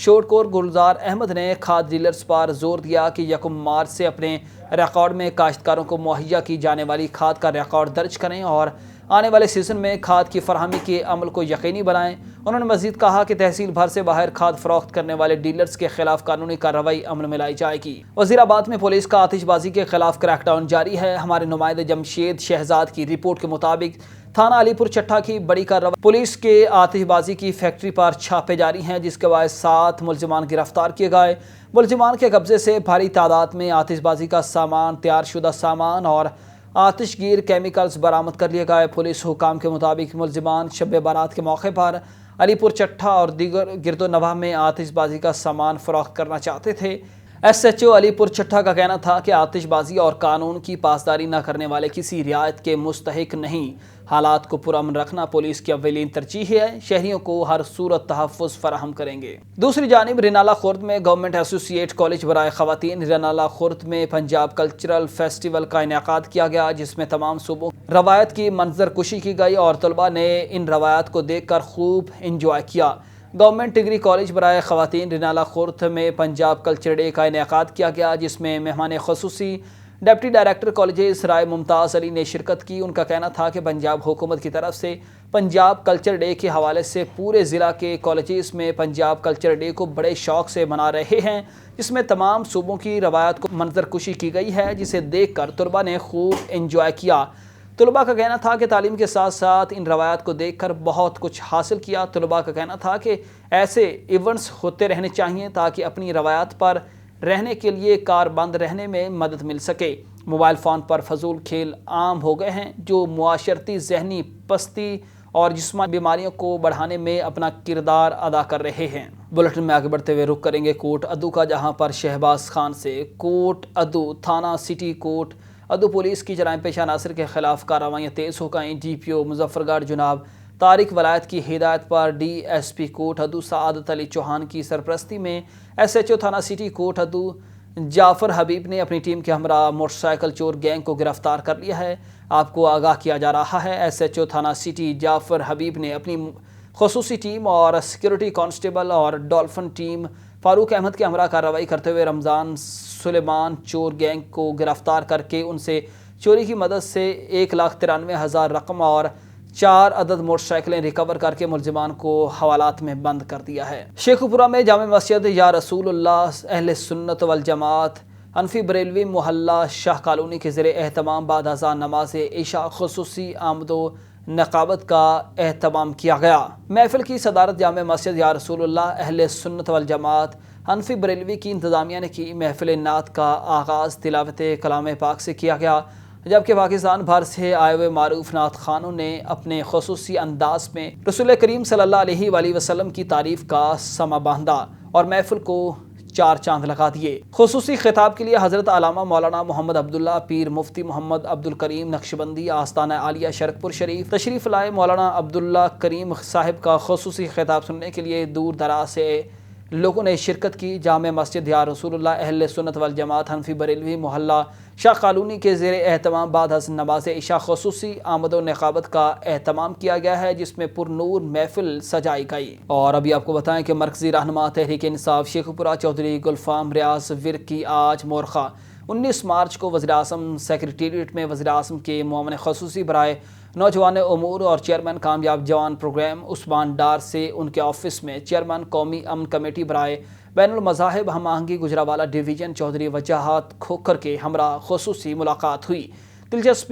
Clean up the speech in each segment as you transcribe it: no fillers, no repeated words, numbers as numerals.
شوٹکور گلزار احمد نے کھاد ڈیلرز پر زور دیا کہ 1 مارچ سے اپنے ریکارڈ میں کاشتکاروں کو مہیا کی جانے والی کھاد کا ریکارڈ درج کریں اور آنے والے سیزن میں کھاد کی فراہمی کے عمل کو یقینی بنائیں۔ انہوں نے مزید کہا کہ تحصیل بھر سے باہر کھاد فروخت کرنے والے ڈیلرز کے خلاف قانونی کارروائی عمل میں لائی جائے گی۔ وزیر آباد میں پولیس کا آتش بازی کے خلاف کریک ڈاؤن جاری ہے۔ ہمارے نمائندے جمشید شہزاد کی رپورٹ کے مطابق تھانہ علی پور چٹھا کی بڑی کارروائی، پولیس کے آتش بازی کی فیکٹری پر چھاپے جاری ہیں جس کے باعث 7 ملزمان گرفتار کیے گئے۔ ملزمان کے قبضے سے بھاری تعداد میں آتش بازی کا سامان، تیار شدہ سامان اور آتش گیر کیمیکلز برآمد کر لیے گئے۔ پولیس حکام کے مطابق ملزمان شب بارات کے موقع پر علی پور چٹھا اور دیگر گرد و نواح میں آتش بازی کا سامان فروخت کرنا چاہتے تھے۔ SHO علی پور چٹھا کا کہنا تھا کہ آتش بازی اور قانون کی پاسداری نہ کرنے والے کسی رعایت کے مستحق نہیں۔ حالات کو پرامن رکھنا پولیس کی اولین ترجیح ہے۔ شہریوں کو ہر صورت تحفظ فراہم کریں گے۔ دوسری جانب رینالہ خورد میں گورنمنٹ ایسوسی ایٹ کالج برائے خواتین رینالہ خورد میں پنجاب کلچرل فیسٹیول کا انعقاد کیا گیا جس میں تمام صوبوں روایت کی منظر کشی کی گئی اور طلباء نے ان روایات کو دیکھ کر خوب انجوائے کیا۔ گورنمنٹ ڈگری کالج برائے خواتین رینالہ خورد میں پنجاب کلچر ڈے کا انعقاد کیا گیا جس میں مہمان خصوصی ڈپٹی ڈائریکٹر کالجز رائے ممتاز علی نے شرکت کی۔ ان کا کہنا تھا کہ پنجاب حکومت کی طرف سے پنجاب کلچر ڈے کے حوالے سے پورے ضلع کے کالجز میں پنجاب کلچر ڈے کو بڑے شوق سے منا رہے ہیں جس میں تمام صوبوں کی روایات کو منظر کشی کی گئی ہے جسے دیکھ کر طلباء نے خوب انجوائے کیا۔ طلباء کا کہنا تھا کہ تعلیم کے ساتھ ساتھ ان روایات کو دیکھ کر بہت کچھ حاصل کیا۔ طلباء کا کہنا تھا کہ ایسے ایونٹس ہوتے رہنے چاہیے تاکہ اپنی روایات پر رہنے کے لیے کار بند رہنے میں مدد مل سکے۔ موبائل فون پر فضول کھیل عام ہو گئے ہیں جو معاشرتی ذہنی پستی اور جسمانی بیماریوں کو بڑھانے میں اپنا کردار ادا کر رہے ہیں۔ بلٹن میں آگے بڑھتے ہوئے رخ کریں گے کوٹ ادو کا، جہاں پر شہباز خان سے کوٹ ادو تھانہ سٹی کوٹ ادو پولیس کی جرائم پیشہ عناصر کے خلاف کارروائیاں تیز ہو گئیں۔ DPO مظفر گڑھ جناب طارق ولایت کی ہدایت پر DSP کوٹ ادو سعادت علی چوہان کی سرپرستی میں SHO تھانہ سٹی کوٹ ادو جعفر حبیب نے اپنی ٹیم کے ہمراہ موٹر سائیکل چور گینگ کو گرفتار کر لیا ہے۔ آپ کو آگاہ کیا جا رہا ہے SHO تھانہ سٹی جعفر حبیب نے اپنی خصوصی ٹیم اور سیکورٹی کانسٹیبل اور ڈولفن ٹیم فاروق احمد کے ہمراہ کارروائی کرتے ہوئے رمضان سلیمان چور گینگ کو گرفتار کر کے ان سے چوری کی مدد سے 1,93,000 رقم اور 4 عدد موٹر سائیکلیں ریکور کر کے ملزمان کو حوالات میں بند کر دیا ہے۔ شیخو پورہ میں جامع مسجد یا رسول اللہ اہل سنت والجماعت حنفی بریلوی محلہ شاہ کالونی کے زیر اہتمام بعد ازاں نماز عشاء خصوصی آمد و نقابت کا اہتمام کیا گیا۔ محفل کی صدارت جامع مسجد یا رسول اللہ اہل سنت والجماعت حنفی بریلوی کی انتظامیہ نے کی۔ محفل نعت کا آغاز تلاوت کلام پاک سے کیا گیا جبکہ پاکستان بھر سے آئے ہوئے معروف نعت خوانوں نے اپنے خصوصی انداز میں رسول کریم صلی اللہ علیہ وآلہ وسلم کی تعریف کا سما باندھا اور محفل کو 4 چاند لگا دیے۔ خصوصی خطاب کے لیے حضرت علامہ مولانا محمد عبداللہ پیر مفتی محمد عبدالکریم نقشبندی آستانہ عالیہ شرکپور شریف تشریف لائے۔ مولانا عبداللہ کریم صاحب کا خصوصی خطاب سننے کے لیے دور دراز سے لوگوں نے شرکت کی۔ جامع مسجد یا رسول اللہ اہل سنت والجماعت حنفی بریلوی محلہ شاہ کالونی کے زیر اہتمام بعد از نماز عشاء خصوصی آمد و نقابت کا اہتمام کیا گیا ہے جس میں پر نور محفل سجائی گئی۔ اور ابھی آپ کو بتائیں کہ مرکزی رہنما تحریک انصاف شیخو پورہ چودھری گلفام ریاض ورک کی آج مورخہ 19 مارچ کو وزیراعظم سیکریٹریٹ میں وزیراعظم کے معاون خصوصی برائے نوجوان امور اور چیئرمین کامیاب جوان پروگرام عثمان ڈار سے ان کے آفس میں چیئرمین قومی امن کمیٹی برائے بین المذاہب ہم آہنگی گجرانوالہ ڈویژن چودھری وجاہت کھوکھر کے ہمراہ خصوصی ملاقات ہوئی۔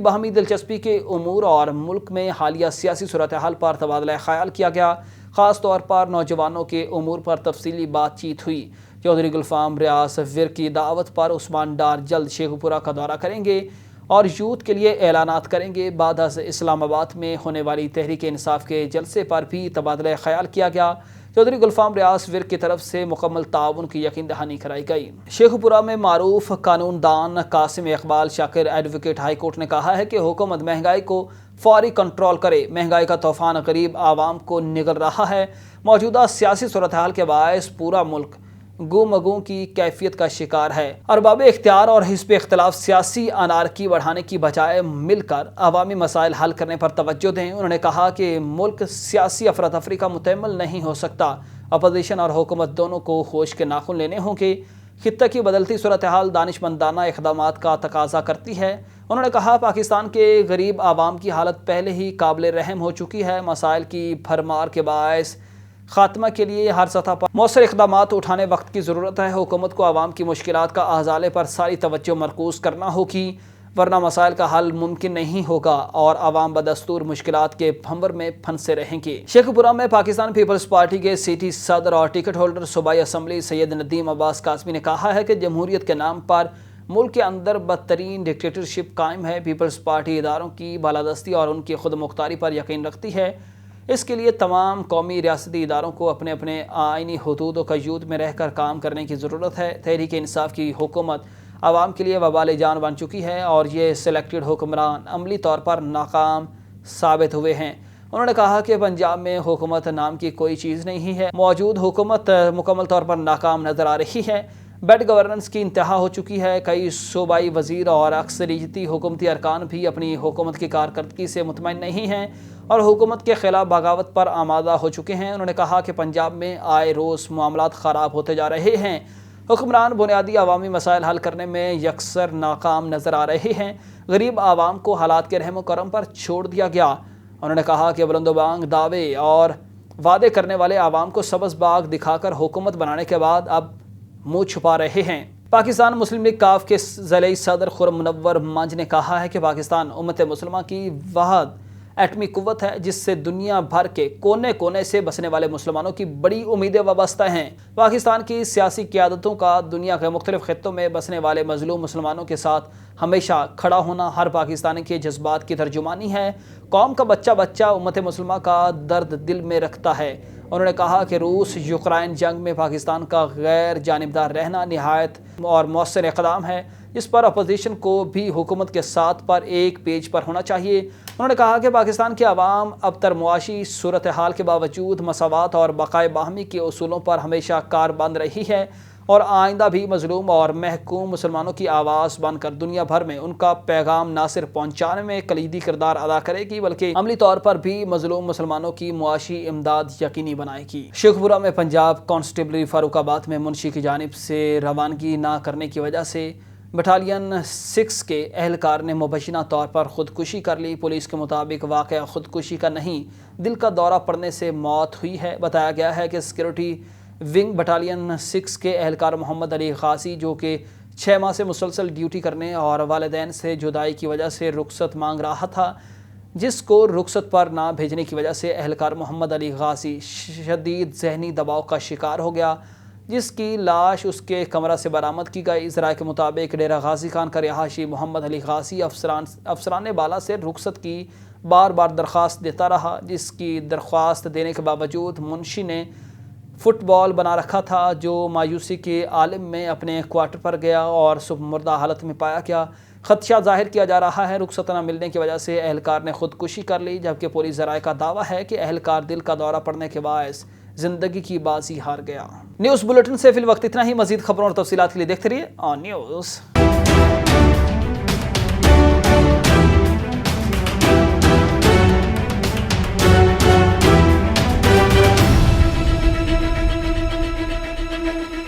باہمی دلچسپی کے امور اور ملک میں حالیہ سیاسی صورتحال پر تبادلہ خیال کیا گیا۔ خاص طور پر نوجوانوں کے امور پر تفصیلی بات چیت ہوئی۔ چودھری گلفام ریاض ورک کی دعوت پر عثمان ڈار جلد شیخو پورہ کا دورہ کریں گے اور یوتھ کے لیے اعلانات کریں گے۔ بعد از اسلام آباد میں ہونے والی تحریک انصاف کے جلسے پر بھی تبادلہ خیال کیا گیا۔ چودھری گلفام ریاض ورک کی طرف سے مکمل تعاون کی یقین دہانی کرائی گئی۔ شیخو پورہ میں معروف قانون دان قاسم اقبال شاکر ایڈوکیٹ ہائی کورٹ نے کہا ہے کہ حکومت مہنگائی کو فوری کنٹرول کرے۔ مہنگائی کا طوفان غریب عوام کو نگل رہا ہے۔ موجودہ سیاسی صورتحال کے باعث پورا ملک گو مگوں کی کیفیت کا شکار ہے۔ ارباب اختیار اور حزب اختلاف سیاسی انارکی بڑھانے کی بجائے مل کر عوامی مسائل حل کرنے پر توجہ دیں۔ انہوں نے کہا کہ ملک سیاسی افراتفری کا متحمل نہیں ہو سکتا اپوزیشن اور حکومت دونوں کو ہوش کے ناخن لینے ہوں گے۔ خطہ کی بدلتی صورتحال دانشمندانہ اقدامات کا تقاضا کرتی ہے۔ انہوں نے کہا پاکستان کے غریب عوام کی حالت پہلے ہی قابل رحم ہو چکی ہے۔ مسائل کی بھرمار کے باعث خاتمہ کے لیے ہر سطح پر مؤثر اقدامات اٹھانے وقت کی ضرورت ہے۔ حکومت کو عوام کی مشکلات کا ازالے پر ساری توجہ مرکوز کرنا ہوگی، ورنہ مسائل کا حل ممکن نہیں ہوگا اور عوام بدستور مشکلات کے بھنور میں پھنسے رہیں گے۔ شیخ پورہ میں پاکستان پیپلز پارٹی کے سیٹی صدر اور ٹکٹ ہولڈر صوبائی اسمبلی سید ندیم عباس قاسمی نے کہا ہے کہ جمہوریت کے نام پر ملک کے اندر بدترین ڈکٹیٹرشپ قائم ہے۔ پیپلز پارٹی اداروں کی بالادستی اور ان کی خود مختاری پر یقین رکھتی ہے۔ اس کے لیے تمام قومی ریاستی اداروں کو اپنے اپنے آئینی حدود و قیود میں رہ کر کام کرنے کی ضرورت ہے۔ تحریک انصاف کی حکومت عوام کے لیے وبال جان بن چکی ہے اور یہ سلیکٹڈ حکمران عملی طور پر ناکام ثابت ہوئے ہیں۔ انہوں نے کہا کہ پنجاب میں حکومت نام کی کوئی چیز نہیں ہے۔ موجود حکومت مکمل طور پر ناکام نظر آ رہی ہے۔ بیڈ گورننس کی انتہا ہو چکی ہے۔ کئی صوبائی وزیر اور اکثریتی حکومتی ارکان بھی اپنی حکومت کی کارکردگی سے مطمئن نہیں ہیں اور حکومت کے خلاف بغاوت پر آمادہ ہو چکے ہیں۔ انہوں نے کہا کہ پنجاب میں آئے روز معاملات خراب ہوتے جا رہے ہیں۔ حکمران بنیادی عوامی مسائل حل کرنے میں یکسر ناکام نظر آ رہے ہیں۔ غریب عوام کو حالات کے رحم و کرم پر چھوڑ دیا گیا۔ انہوں نے کہا کہ بلند و بانگ دعوے اور وعدے کرنے والے عوام کو سبز باغ دکھا کر حکومت بنانے کے بعد اب منہ چھپا رہے ہیں۔ پاکستان مسلم لیگ کاف کے ضلعی صدر خرم منور منج نے کہا ہے کہ پاکستان امت مسلمہ کی واحد ایٹمی قوت ہے جس سے دنیا بھر کے کونے کونے سے بسنے والے مسلمانوں کی بڑی امیدیں وابستہ ہیں۔ پاکستان کی سیاسی قیادتوں کا دنیا کے مختلف خطوں میں بسنے والے مظلوم مسلمانوں کے ساتھ ہمیشہ کھڑا ہونا ہر پاکستانی کے جذبات کی ترجمانی ہے۔ قوم کا بچہ بچہ امت مسلمہ کا درد دل میں رکھتا ہے۔ انہوں نے کہا کہ روس یوکرائن جنگ میں پاکستان کا غیر جانبدار رہنا نہایت اور مؤثر اقدام ہے جس پر اپوزیشن کو بھی حکومت کے ساتھ پر ایک پیج پر ہونا چاہیے۔ انہوں نے کہا کہ پاکستان کے عوام ابتر معاشی صورتحال کے باوجود مساوات اور بقائے باہمی کے اصولوں پر ہمیشہ کاربند رہی ہے اور آئندہ بھی مظلوم اور محکوم مسلمانوں کی آواز بن کر دنیا بھر میں ان کا پیغام نہ صرف پہنچانے میں کلیدی کردار ادا کرے گی بلکہ عملی طور پر بھی مظلوم مسلمانوں کی معاشی امداد یقینی بنائے گی۔ شیخ پورہ میں پنجاب کانسٹیبلری فاروق آباد میں منشی کی جانب سے روانگی نہ کرنے کی وجہ سے بٹالین 6 کے اہلکار نے مبینہ طور پر خودکشی کر لی۔ پولیس کے مطابق واقعہ خودکشی کا نہیں، دل کا دورہ پڑنے سے موت ہوئی ہے۔ بتایا گیا ہے کہ سیکورٹی ونگ بٹالین 6 کے اہلکار محمد علی غازی جو کہ 6 ماہ سے مسلسل ڈیوٹی کرنے اور والدین سے جدائی کی وجہ سے رخصت مانگ رہا تھا، جس کو رخصت پر نہ بھیجنے کی وجہ سے اہلکار محمد علی غازی شدید ذہنی دباؤ کا شکار ہو گیا، جس کی لاش اس کے کمرہ سے برآمد کی گئی۔ ذرائع کے مطابق ڈیرہ غازی خان کا رہائشی محمد علی غازی افسران بالا سے رخصت کی بار بار درخواست دیتا رہا، جس کی درخواست دینے کے باوجود منشی نے فٹ بال بنا رکھا تھا جو مایوسی کے عالم میں اپنے کوارٹر پر گیا اور صبح مردہ حالت میں پایا گیا۔ خدشہ ظاہر کیا جا رہا ہے رخصت نہ ملنے کی وجہ سے اہلکار نے خودکشی کر لی، جبکہ پولیس ذرائع کا دعویٰ ہے کہ اہلکار دل کا دورہ پڑنے کے باعث زندگی کی بازی ہار گیا۔ نیوز بلیٹن سے فی الوقت اتنا ہی۔ مزید خبروں اور تفصیلات کے لیے دیکھتے رہیے آن نیوز۔